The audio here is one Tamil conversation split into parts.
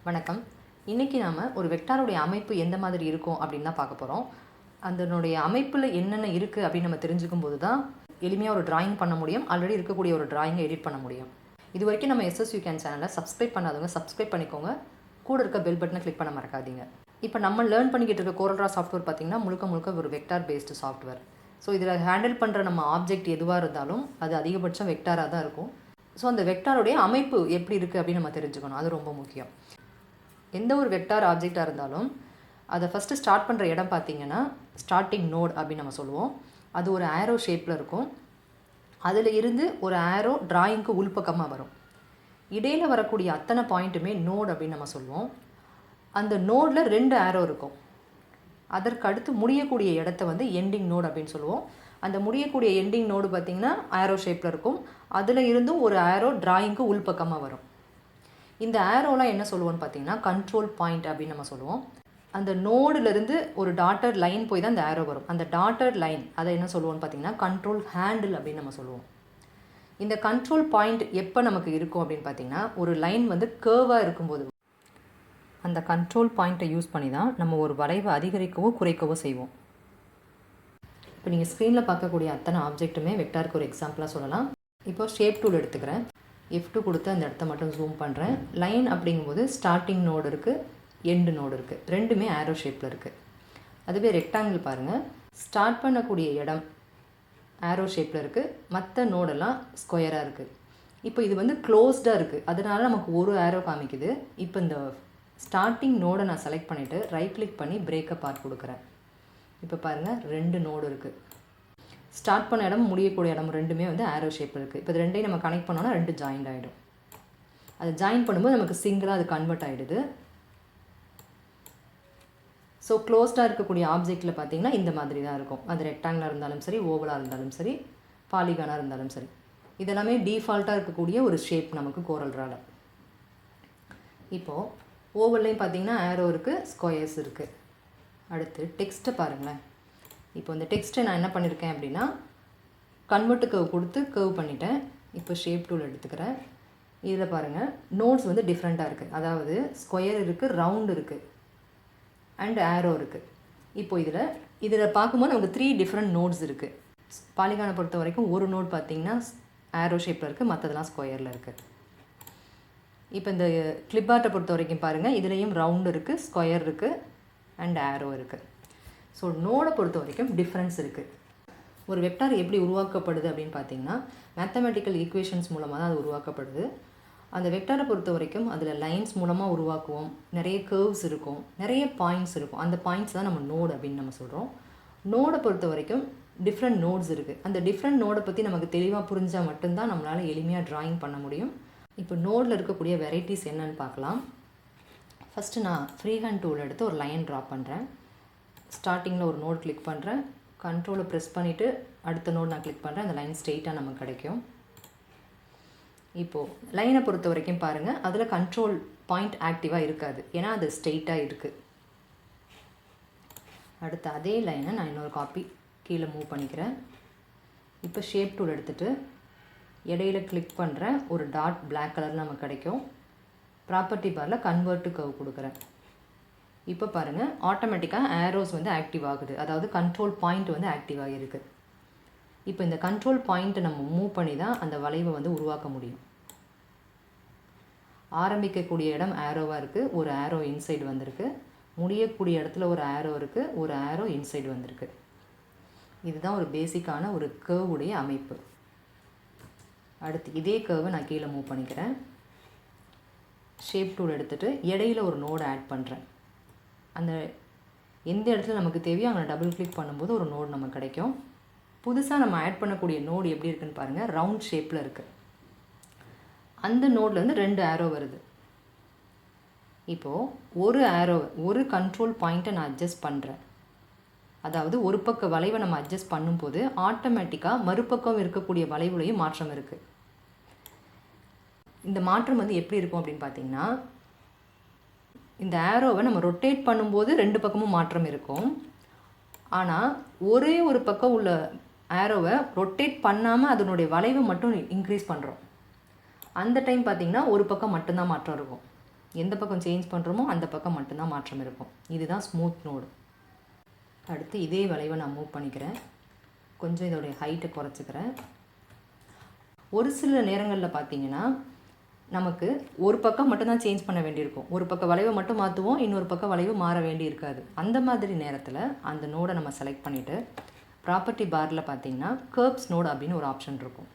வணக்கம். இன்றைக்கி நாம் ஒரு வெக்டாருடைய அமைப்பு எந்த மாதிரி இருக்கும் அப்படின்னு தான் பார்க்க போகிறோம். அதனுடைய அமைப்பில் என்னென்ன இருக்குது அப்படின்னு நம்ம தெரிஞ்சுக்கும் போது தான் எளிமையாக ஒரு டிராயிங் பண்ண முடியும். ஆல்ரெடி இருக்கக்கூடிய ஒரு டிராயிங்கை எடிட் பண்ண முடியும். இது வரைக்கும் நம்ம SSUCAN சேனலை சப்ஸ்கிரைப் பண்ணாதவங்க சப்ஸ்கிரைப் பண்ணிக்கோங்க. கூட இருக்க பெல் பட்டனை கிளிக் பண்ண மறக்காதீங்க. இப்போ நம்ம லேர்ன் பண்ணிக்கிட்டு இருக்க CorelDRAW சாஃப்ட்வேர் பார்த்திங்கன்னா முழுக்க ஒரு வெக்டார் பேஸ்டு சாஃப்ட்வேர். ஸோ இதில் ஹேண்டில் பண்ணுற நம்ம ஆப்ஜெக்ட் எதுவாக இருந்தாலும் அது அதிகபட்சம் வெக்டாராக தான் இருக்கும். ஸோ அந்த வெக்டாருடைய அமைப்பு எப்படி இருக்குது அப்படின்னு நம்ம தெரிஞ்சுக்கணும். அது ரொம்ப முக்கியம். எந்த ஒரு வெக்டார் ஆப்ஜெக்டாக இருந்தாலும் அதை ஃபஸ்ட்டு ஸ்டார்ட் பண்ணுற இடம் பார்த்திங்கன்னா ஸ்டார்டிங் நோட் அப்படின்னு நம்ம சொல்லுவோம். அது ஒரு ஆரோ ஷேப்பில் இருக்கும். அதில் இருந்து ஒரு ஆரோ டிராயிங்க்கு உள்பக்கமாக வரும். இடையில் வரக்கூடிய அத்தனை பாயிண்ட்டுமே நோட் அப்படின்னு நம்ம சொல்லுவோம். அந்த நோடில் 2 ஆரோ இருக்கும். அதற்கு அடுத்து முடியக்கூடிய இடத்த வந்து எண்டிங் நோட் அப்படின்னு சொல்லுவோம். அந்த முடியக்கூடிய எண்டிங் நோடு பார்த்திங்கன்னா ஆரோ ஷேப்பில் இருக்கும். அதில் இருந்தும் ஒரு ஆரோ டிராயிங்க்கு உள்பக்கமாக வரும். இந்த ஆரோலாம் என்ன சொல்லுவோன்னு பார்த்தீங்கன்னா கண்ட்ரோல் பாயிண்ட் அப்படின்னு நம்ம சொல்லுவோம். அந்த நோடுலேருந்து ஒரு டாட்டட் லைன் போய் தான் அந்த ஆரோ வரும். அந்த டாட்டட் லைன் அதை என்ன சொல்லுவோன்னு பார்த்தீங்கன்னா கண்ட்ரோல் ஹேண்டில் அப்படின்னு நம்ம சொல்லுவோம். இந்த கண்ட்ரோல் பாயிண்ட் எப்போ நமக்கு இருக்கும் அப்படின்னு பார்த்தீங்கன்னா ஒரு லைன் வந்து கேர்வாக இருக்கும்போது அந்த கண்ட்ரோல் பாயிண்ட்டை யூஸ் பண்ணி தான் நம்ம ஒரு வளைவை அதிகரிக்கவோ குறைக்கவோ செய்வோம். இப்போ நீங்கள் ஸ்க்ரீனில் பார்க்கக்கூடிய அத்தனை ஆப்ஜெக்ட்டுமே வெக்டாருக்கு ஒரு எக்ஸாம்பிளாக சொல்லலாம். இப்போ ஷேப் டூல் எடுத்துக்கிறேன். F2 கொடுத்து அந்த இடத்த மட்டும் ஜூம் பண்ணுறேன். லைன் அப்படிங்கும்போது ஸ்டார்டிங் நோடு இருக்குது, எண்டு நோடு இருக்குது. ரெண்டுமே ஆரோ ஷேப்பில் இருக்குது. அதுவே ரெக்டாங்கிள் பாருங்கள். ஸ்டார்ட் பண்ணக்கூடிய இடம் ஆரோ ஷேப்பில் இருக்குது, மற்ற நோடெல்லாம் ஸ்கொயராக இருக்குது. இப்போ இது வந்து க்ளோஸ்டாக இருக்குது, அதனால நமக்கு ஒரு ஆரோ காமிக்குது. இப்போ இந்த ஸ்டார்டிங் நோடை நான் செலக்ட் பண்ணிவிட்டு ரைட் கிளிக் பண்ணி பிரேக்கப் பார்ட் கொடுக்குறேன். இப்போ பாருங்கள் 2 நோடு இருக்குது. ஸ்டார்ட் பண்ண இடம் முடியக்கூடிய இடம் ரெண்டுமே வந்து ஆரோ ஷேப் இருக்குது. இப்போ இது ரெண்டையும் நம்ம கனெக்ட் பண்ணோன்னா 2 ஜாயிண்ட் ஆகிடும். அது ஜாயின் பண்ணும்போது நமக்கு சிங்கிளாக அது கன்வெர்ட் ஆகிடுது. ஸோ க்ளோஸ்டாக இருக்கக்கூடிய ஆப்ஜெக்டில் பார்த்திங்கன்னா இந்த மாதிரி தான் இருக்கும். அது ரெக்டாங்கிளாக இருந்தாலும் சரி, ஓவலாக இருந்தாலும் சரி, பாலிகானாக இருந்தாலும் சரி, இதெல்லாமே டிஃபால்ட்டாக இருக்கக்கூடிய ஒரு ஷேப் நமக்கு CorelDRAWல. இப்போது ஓவல்லையும் பார்த்திங்கன்னா ஆரோ இருக்குது, ஸ்கொயர்ஸ் இருக்குது. அடுத்து டெக்ஸ்ட்டை பாருங்களேன். இப்போ இந்த டெக்ஸ்ட்டை நான் என்ன பண்ணியிருக்கேன் அப்படின்னா கன்வெர்ட் கர்வ் கொடுத்து கர்வ் பண்ணிட்டேன். இப்போ ஷேப் டூல் எடுத்துக்கிறேன். இதில் பாருங்கள் நோட்ஸ் வந்து டிஃப்ரெண்ட்டாக இருக்குது. அதாவது ஸ்கொயர் இருக்குது, ரவுண்டு இருக்குது, அண்ட் ஆரோ இருக்குது. இப்போ இதில் பார்க்கும்போது நமக்கு 3 டிஃப்ரெண்ட் நோட்ஸ் இருக்குது. பாலிகானை பொறுத்த வரைக்கும் ஒரு நோட் பார்த்திங்கன்னா ஆரோ ஷேப்பில் இருக்குது, மற்றதெல்லாம் ஸ்கொயரில் இருக்குது. இப்போ இந்த கிளிப் ஆர்ட்டை பொறுத்த வரைக்கும் பாருங்கள், இதுலேயும் ரவுண்டு இருக்குது, ஸ்கொயர் இருக்குது, அண்ட் ஆரோ இருக்குது. ஸோ நோடை பொறுத்த வரைக்கும் டிஃப்ரென்ஸ் இருக்குது. ஒரு வெக்டார் எப்படி உருவாக்கப்படுது அப்படின்னு பார்த்தீங்கன்னா மேத்தமெட்டிக்கல் ஈக்குவேஷன்ஸ் மூலமாக தான் அது உருவாக்கப்படுது. அந்த வெக்டாரை பொறுத்த வரைக்கும் அதில் லைன்ஸ் மூலமாக உருவாக்குவோம். நிறைய கர்வ்ஸ் இருக்கும், நிறைய பாயிண்ட்ஸ் இருக்கும். அந்த பாயிண்ட்ஸ் தான் நம்ம நோடு அப்படின்னு நம்ம சொல்கிறோம். நோடை பொறுத்த வரைக்கும் டிஃப்ரெண்ட் நோட்ஸ் இருக்குது. அந்த டிஃப்ரெண்ட் நோடை பற்றி நமக்கு தெளிவாக புரிஞ்சால் மட்டும்தான் நம்மளால் எளிமையாக ட்ராயிங் பண்ண முடியும். இப்போ நோடில் இருக்கக்கூடிய வெரைட்டிஸ் என்னன்னு பார்க்கலாம். ஃபஸ்ட்டு நான் ஃப்ரீ ஹேண்ட் டூல் எடுத்து ஒரு லைன் ட்ரா பண்ணுறேன். ஸ்டார்டிங்கில் ஒரு நோட் கிளிக் பண்ணுறேன். கண்ட்ரோலை ப்ரெஸ் பண்ணிவிட்டு அடுத்த நோட் நான் கிளிக் பண்ணுறேன். அந்த லைன் ஸ்ட்ரெயிட்டாக நமக்கு கிடைக்கும். இப்போது லைனை பொறுத்த வரைக்கும் பாருங்கள், அதில் கண்ட்ரோல் பாயிண்ட் ஆக்டிவாக இருக்காது, ஏன்னா அது ஸ்ட்ரெயிட்டாக இருக்குது. அடுத்து அதே லைனை நான் இன்னொரு காப்பி கீழே மூவ் பண்ணிக்கிறேன். இப்போ ஷேப் டூல் எடுத்துகிட்டு இடையில கிளிக் பண்ணுறேன். ஒரு டாட் பிளாக் கலர் நமக்கு கிடைக்கும். ப்ராப்பர்ட்டி பாரில் கன்வெர்ட் டு கர்வ் கொடுக்குறேன். இப்போ பாருங்கள் ஆட்டோமேட்டிக்காக ஆரோஸ் வந்து ஆக்டிவ் ஆகுது, அதாவது கண்ட்ரோல் பாயிண்ட் வந்து ஆக்டிவ் ஆகிருக்கு. இப்போ இந்த கண்ட்ரோல் பாயிண்ட்டை நம்ம மூவ் பண்ணி தான் அந்த வளைவை வந்து உருவாக்க முடியும். ஆரம்பிக்கக்கூடிய இடம் ஆரோவாக இருக்குது, ஒரு ஆரோ இன்சைடு வந்திருக்கு. முடியக்கூடிய இடத்துல ஒரு ஆரோ இருக்குது, ஒரு ஆரோ இன்சைடு வந்திருக்கு. இதுதான் ஒரு பேசிக்கான ஒரு கர்வுடைய அமைப்பு. அடுத்து இதே கர்வை நான் கீழே மூவ் பண்ணிக்கிறேன். ஷேப் டூல் எடுத்துகிட்டு இடையில ஒரு நோடு ஆட் பண்ணுறேன். அந்த எந்த இடத்துல நமக்கு தேவையோ அங்கே டபுள் கிளிக் பண்ணும்போது ஒரு நோடு நமக்கு கிடைக்கும். புதுசாக நம்ம ஆட் பண்ணக்கூடிய நோடு எப்படி இருக்குன்னு பாருங்கள், ரவுண்ட் ஷேப்பில் இருக்குது. அந்த நோட்லேருந்து 2 ஆரோ வருது. இப்போது ஒரு கண்ட்ரோல் பாயிண்ட்டை நான் அட்ஜஸ்ட் பண்ணுறேன். அதாவது ஒரு பக்க வளைவை நம்ம அட்ஜஸ்ட் பண்ணும்போது ஆட்டோமேட்டிக்காக மறுபக்கம் இருக்கக்கூடிய வளைவுலையும் மாற்றம் இருக்குது. இந்த மாற்றம் வந்து எப்படி இருக்கும் அப்படின்னு பார்த்தீங்கன்னா இந்த ஆரோவை நம்ம ரொட்டேட் பண்ணும்போது 2 பக்கமும் மாற்றம் இருக்கும். ஆனால் ஒரே ஒரு பக்கம் உள்ள ஆரோவை ரொட்டேட் பண்ணாமல் அதனுடைய வளைவை மட்டும் இன்க்ரீஸ் பண்ணுறோம். அந்த டைம் பார்த்திங்கன்னா ஒரு பக்கம் மட்டும்தான் மாற்றம் இருக்கும். எந்த பக்கம் சேஞ்ச் பண்ணுறோமோ அந்த பக்கம் மட்டும்தான் மாற்றம் இருக்கும். இதுதான் ஸ்மூத் நோடு. அடுத்து இதே வளைவை நான் மூவ் பண்ணிக்கிறேன். கொஞ்சம் இதோடைய ஹைட்டை குறைச்சிக்கிறேன். ஒரு சில நேரங்களில் பார்த்தீங்கன்னா நமக்கு ஒரு பக்கம் மட்டும்தான் சேஞ்ச் பண்ண வேண்டியிருக்கும். ஒரு பக்கம் வளைவை மட்டும் மாற்றுவோம், இன்னொரு பக்கம் வளைவு மாற வேண்டி இருக்காது. அந்த மாதிரி நேரத்தில் அந்த நோடை நம்ம செலக்ட் பண்ணிவிட்டு ப்ராப்பர்ட்டி பாரில் பார்த்தீங்கன்னா கர்ப்ஸ் நோடு அப்படின்னு ஒரு ஆப்ஷன் இருக்கும்.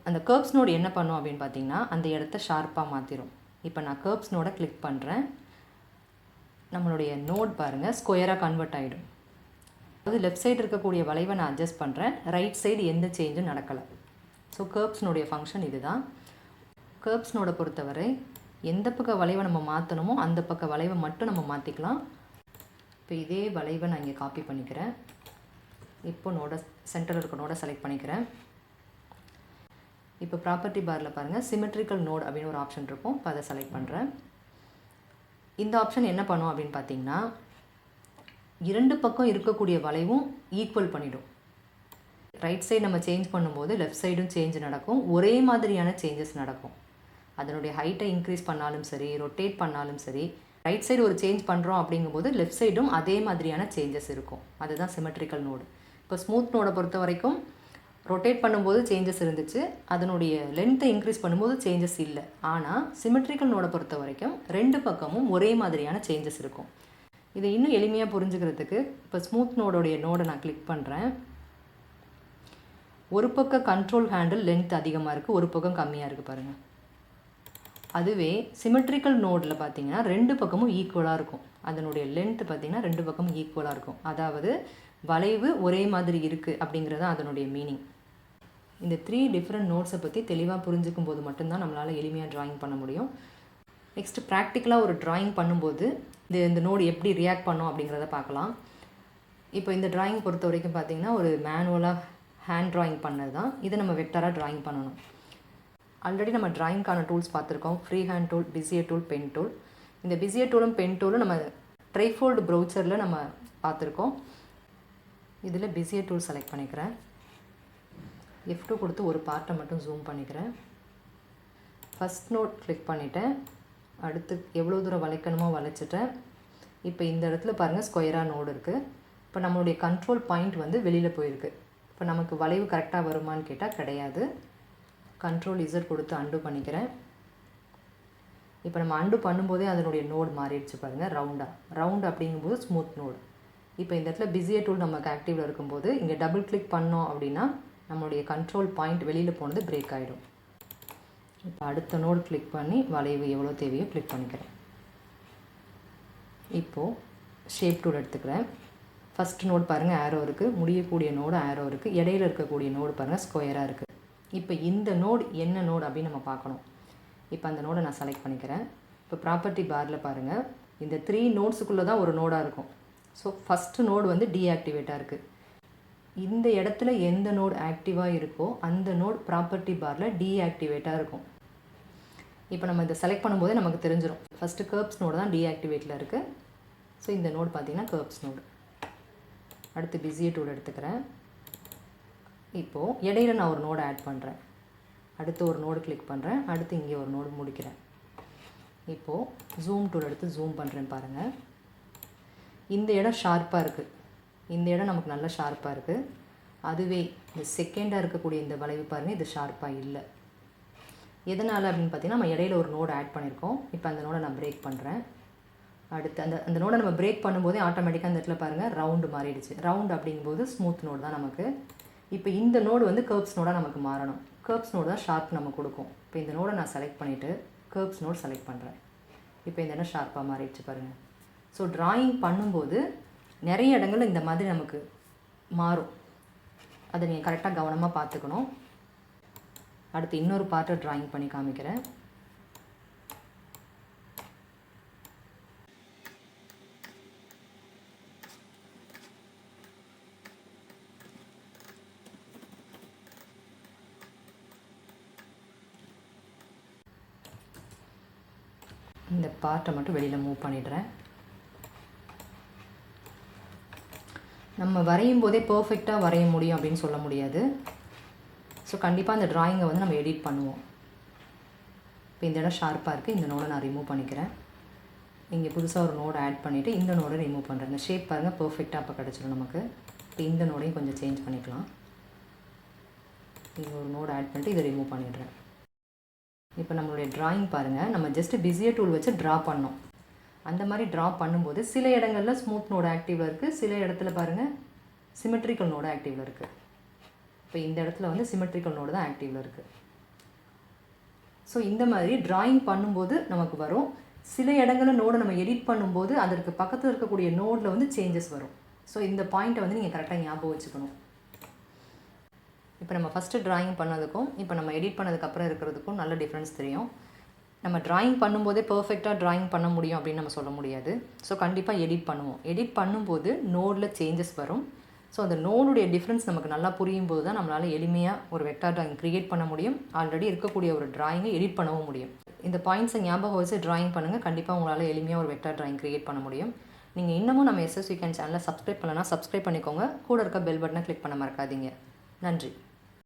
அந்த கர்ப்ஸ் நோடு என்ன பண்ணும் அப்படின்னு பார்த்தீங்கன்னா அந்த இடத்த ஷார்ப்பாக மாற்றிடும். இப்போ நான் கர்ப்ஸ் நோடை கிளிக் பண்ணுறேன். நம்மளுடைய நோட் பாருங்கள் ஸ்கொயராக கன்வெர்ட் ஆகிடும். அதாவது லெஃப்ட் சைடு இருக்கக்கூடிய வளைவை நான் அட்ஜஸ்ட் பண்ணுறேன், ரைட் சைடு எந்த சேஞ்சும் நடக்கலை. ஸோ கர்ப்ஸ்னுடைய ஃபங்க்ஷன் இதுதான். கர்ப்ஸ் நோடை பொறுத்தவரை எந்த பக்க வளைவை நம்ம மாற்றணுமோ அந்த பக்க வளைவை மட்டும் நம்ம மாற்றிக்கலாம். இப்போ இதே வளைவை நான் இங்கே காப்பி பண்ணிக்கிறேன். இப்போ நோட சென்டரில் இருக்க நோடை செலக்ட் பண்ணிக்கிறேன். இப்போ ப்ராப்பர்ட்டி பாரில் பாருங்கள் சிமெட்ரிக்கல் நோட் அப்படின்னு ஒரு ஆப்ஷன் இருக்கும். இப்போ அதை செலக்ட் பண்ணுறேன். இந்த ஆப்ஷன் என்ன பண்ணும் அப்படின்னு பார்த்தீங்கன்னா இரண்டு பக்கம் இருக்கக்கூடிய வளைவும் ஈக்குவல் பண்ணிடும். ரைட் சைடு நம்ம சேஞ்ச் பண்ணும்போது லெஃப்ட் சைடும் சேஞ்ச் நடக்கும், ஒரே மாதிரியான சேஞ்சஸ் நடக்கும். அதனுடைய ஹைட்டை இன்க்ரீஸ் பண்ணாலும் சரி, ரொட்டேட் பண்ணாலும் சரி, ரைட் சைடு ஒரு சேஞ்ச் பண்ணுறோம் அப்படிங்கும்போது லெஃப்ட் சைடும் அதே மாதிரியான சேஞ்சஸ் இருக்கும். அதுதான் சிமெட்ரிக்கல் நோடு. இப்போ ஸ்மூத் நோடை பொறுத்த வரைக்கும் ரொட்டேட் பண்ணும்போது சேஞ்சஸ் இருந்துச்சு, அதனுடைய லென்த்தை இன்க்ரீஸ் பண்ணும்போது சேஞ்சஸ் இல்லை. ஆனால் சிமெட்ரிக்கல் நோடை பொறுத்த வரைக்கும் ரெண்டு பக்கமும் ஒரே மாதிரியான சேஞ்சஸ் இருக்கும். இதை இன்னும் எளிமையாக புரிஞ்சுக்கிறதுக்கு இப்போ ஸ்மூத் நோடோடைய நோடை நான் கிளிக் பண்ணுறேன். ஒரு பக்கம் கண்ட்ரோல் ஹேண்டில் லென்த் அதிகமாக இருக்குது, ஒரு பக்கம் கம்மியாக இருக்குது பாருங்கள். அதுவே சிமெட்ரிக்கல் நோடில் பார்த்தீங்கன்னா ரெண்டு பக்கமும் ஈக்குவலாக இருக்கும். அதனுடைய லென்த்து பார்த்திங்கன்னா ரெண்டு பக்கமும் ஈக்குவலாக இருக்கும். அதாவது வளைவு ஒரே மாதிரி இருக்குது அப்படிங்கிறது தான் அதனுடைய மீனிங். இந்த 3 டிஃப்ரெண்ட் நோட்ஸை பற்றி தெளிவாக புரிஞ்சுக்கும் போது மட்டும்தான் நம்மளால் எளிமையாக ட்ராயிங் பண்ண முடியும். நெக்ஸ்ட்டு ப்ராக்டிக்கலாக ஒரு ட்ராயிங் பண்ணும்போது இந்த நோடு எப்படி ரியாக்ட் பண்ணும் அப்படிங்கிறத பார்க்கலாம். இப்போ இந்த ட்ராயிங் பொறுத்த வரைக்கும் பார்த்திங்கன்னா ஒரு மேனுவலாக ஹேண்ட் ட்ராயிங் பண்ணது தான். இதை நம்ம வெக்டராக ட்ராயிங் பண்ணணும். ஆல்ரெடி நம்ம ட்ராயிங்கான டூல்ஸ் பார்த்துருக்கோம். Free hand tool, bezier tool, pen tool. இந்த பிஸியர் டூலும் பென் டூலும் நம்ம ட்ரைஃபோல்டு ப்ரௌசரில் நம்ம பார்த்துருக்கோம். இதில் பிஸியர் டூல் செலக்ட் பண்ணிக்கிறேன். F2 கொடுத்து ஒரு பார்ட்டை மட்டும் ஜூம் பண்ணிக்கிறேன். ஃபஸ்ட் நோட் கிளிக் பண்ணிவிட்டேன். அடுத்து எவ்வளோ தூரம் வளைக்கணுமோ வளைச்சிட்டேன். இப்போ இந்த இடத்துல பாருங்கள் ஸ்கொயராக நோடு இருக்குது. இப்போ நம்மளுடைய கண்ட்ரோல் பாயிண்ட் வந்து வெளியில் போயிருக்கு. இப்போ நமக்கு வளைவு கரெக்டாக வருமானு கேட்டால் கிடையாது. கண்ட்ரோல் Z கொடுத்து அண்டு பண்ணிக்கிறேன். இப்போ நம்ம அண்டு பண்ணும்போதே அதனுடைய நோடு மாறிடுச்சு பாருங்கள் ரவுண்டாக. ரவுண்டு அப்படிங்கும்போது ஸ்மூத் நோடு. இப்போ இந்த இடத்துல பிஸியர் டூல் நமக்கு ஆக்டிவில் இருக்கும்போது இங்கே டபுள் கிளிக் பண்ணோம் அப்படின்னா நம்மளுடைய கண்ட்ரோல் பாயிண்ட் வெளியில் போனது பிரேக் ஆகிடும். இப்போ அடுத்த நோடு கிளிக் பண்ணி வளைவு எவ்வளோ தேவையோ கிளிக் பண்ணிக்கிறேன். இப்போது ஷேப் டூல் எடுத்துக்கிறேன். ஃபஸ்ட் நோடு பாருங்கள் ஆரோ இருக்குது, முடியக்கூடிய நோடு ஆரோ இருக்குது, இடையில இருக்கக்கூடிய நோடு பாருங்கள் ஸ்கொயராக இருக்குது. இப்போ இந்த நோடு என்ன நோடு அப்படின்னு நம்ம பார்க்கணும். இப்போ அந்த நோடை நான் செலக்ட் பண்ணிக்கிறேன். இப்போ ப்ராப்பர்ட்டி பாரில் பாருங்கள் இந்த 3 நோட்ஸுக்குள்ளே தான் ஒரு நோடாக இருக்கும். ஸோ ஃபஸ்ட்டு நோடு வந்து டீஆக்டிவேட்டாக இருக்குது. இந்த இடத்துல எந்த நோடு ஆக்டிவாக இருக்கோ அந்த நோடு ப்ராப்பர்ட்டி பாரில் டீஆக்டிவேட்டாக இருக்கும். இப்போ நம்ம இதை செலக்ட் பண்ணும்போதே நமக்கு தெரிஞ்சிடும். ஃபஸ்ட்டு கர்ப்ஸ் நோடு தான் டீஆக்டிவேட்டில் இருக்குது. ஸோ இந்த நோடு பார்த்திங்கன்னா கர்ப்ஸ் நோடு. அடுத்து பிஸியர் டூல் எடுத்துக்கிறேன். இப்போது இடையில நான் ஒரு நோடு ஆட் பண்ணுறேன். அடுத்து ஒரு நோடு கிளிக் பண்ணுறேன். அடுத்து இங்கே ஒரு நோடு முடிக்கிறேன். இப்போது ஜூம் டூல் எடுத்து ஜூம் பண்ணுறேன் பாருங்கள். இந்த இடம் ஷார்ப்பாக இருக்குது. இந்த இடம் நமக்கு நல்லா ஷார்ப்பாக இருக்குது. அதுவே இந்த செகண்டாக இருக்கக்கூடிய இந்த வளைவு பாருங்கள், இது ஷார்ப்பாக இல்லை. எதனால் அப்படின்னு பார்த்தீங்கன்னா நம்ம இடையில ஒரு நோடு ஆட் பண்ணியிருக்கோம். இப்போ அந்த நோடை நான் பிரேக் பண்ணுறேன். அடுத்து அந்த நோடை நம்ம பிரேக் பண்ணும்போதே ஆட்டோமேட்டிக்காக அந்த இடத்துல பாருங்கள் ரவுண்டு மாறிடுச்சு. ரவுண்டு அப்படிங்கும்போது ஸ்மூத் நோடு தான் நமக்கு. இப்போ இந்த நோடு வந்து கர்ப்ஸ் நோடாக நமக்கு மாறணும். கர்ப்ஸ் நோடு தான் ஷார்ப் நம்ம கொடுக்கும். இப்போ இந்த நோடை நான் செலக்ட் பண்ணிவிட்டு கர்ப்ஸ் நோட் செலக்ட் பண்ணுறேன். இப்போ இந்த இடம் ஷார்ப்பாக மாறிடுச்சு பாருங்கள். ஸோ ட்ராயிங் பண்ணும்போது நிறைய இடங்கள் இந்த மாதிரி நமக்கு மாறும். அதை நீங்கள் கரெக்டாக கவனமாக பார்த்துக்கணும். அடுத்து இன்னொரு பார்ட்டை ட்ராயிங் பண்ணி காமிக்கிறேன். இந்த பார்ட்டை மட்டும் வெளியில் மூவ் பண்ணிடுறேன். நம்ம வரையும் போதே பர்ஃபெக்டாக வரைய முடியும் அப்படின்னு சொல்ல முடியாது. ஸோ கண்டிப்பாக அந்த ட்ராயிங்கை வந்து நம்ம எடிட் பண்ணுவோம். இப்போ இந்த இடம் ஷார்ப்பாக இருக்குது, இந்த நோடை நான் ரிமூவ் பண்ணிக்கிறேன். இங்கே புதுசாக ஒரு நோடு ஆட் பண்ணிவிட்டு இந்த நோடை ரிமூவ் பண்ணுறேன். இந்த ஷேப் பாருங்கள் பர்ஃபெக்டாக அப்போ கிடச்சிடும் நமக்கு. இப்போ இந்த நோடையும் கொஞ்சம் சேஞ்ச் பண்ணிக்கலாம். இங்கே ஒரு நோடு ஆட் பண்ணிட்டு இதை ரிமூவ் பண்ணிடுறேன். இப்போ நம்மளுடைய ட்ராயிங் பாருங்கள், நம்ம ஜஸ்ட்டு பிஸியர் டூல் வச்சு ட்ரா பண்ணோம். அந்த மாதிரி ட்ரா பண்ணும்போது சில இடங்களில் ஸ்மூத் நோடு ஆக்டிவில் இருக்குது, சில இடத்துல பாருங்கள் சிமெட்ரிக்கல் நோடு ஆக்டிவில் இருக்குது. இப்போ இந்த இடத்துல வந்து சிமெட்ரிக்கல் நோடு தான் ஆக்டிவில் இருக்குது. ஸோ இந்த மாதிரி ட்ராயிங் பண்ணும்போது நமக்கு வரும். சில இடங்களில் நோடை நம்ம எடிட் பண்ணும்போது அதற்கு பக்கத்தில் இருக்கக்கூடிய நோடில் வந்து சேஞ்சஸ் வரும். ஸோ இந்த பாயிண்ட்டை வந்து நீங்கள் கரெக்டாக ஞாபகம் வச்சுக்கணும். இப்போ நம்ம ஃபஸ்ட்டு ட்ராயிங் பண்ணதுக்கும் இப்போ நம்ம எடிட் பண்ணதுக்கப்புறம் இருக்கிறதுக்கும் நல்ல டிஃப்ரென்ஸ் தெரியும். நம்ம ட்ராயிங் பண்ணும்போதே பர்ஃபெக்டாக ட்ராயிங் பண்ண முடியும் அப்படின்னு நம்ம சொல்ல முடியாது. ஸோ கண்டிப்பாக எடிட் பண்ணுவோம். எடிட் பண்ணும்போது நோடில் சேஞ்சஸ் வரும். ஸோ அந்த நோடுடைய டிஃப்ரென்ஸ் நமக்கு நல்லா புரியும் போது தான் நம்மளால் எளிமையாக ஒரு வெக்டார் ட்ராயிங் க்ரியேட் பண்ண முடியும். ஆல்ரெடி இருக்கக்கூடிய ஒரு ட்ராயிங்கை எடிட் பண்ணவும் முடியும். இந்த பாயிண்ட்ஸை ஞாபகம் வச்சு ட்ராயிங் பண்ணுங்கள். கண்டிப்பாக உங்களால் எளிமையாக ஒரு வெக்டார் ட்ராயிங் க்ரியேட் பண்ண முடியும். நீங்கள் இன்னமும் நம்ம எஸ்எஸ் வீக்கெண்ட் சேனலை சப்ஸ்கிரைப் பண்ணலன்னா சப்ஸ்கிரைப் பண்ணிக்கோங்க. கூட இருக்க பெல் பட்டனை கிளிக் பண்ண மறக்காதீங்க. நன்றி.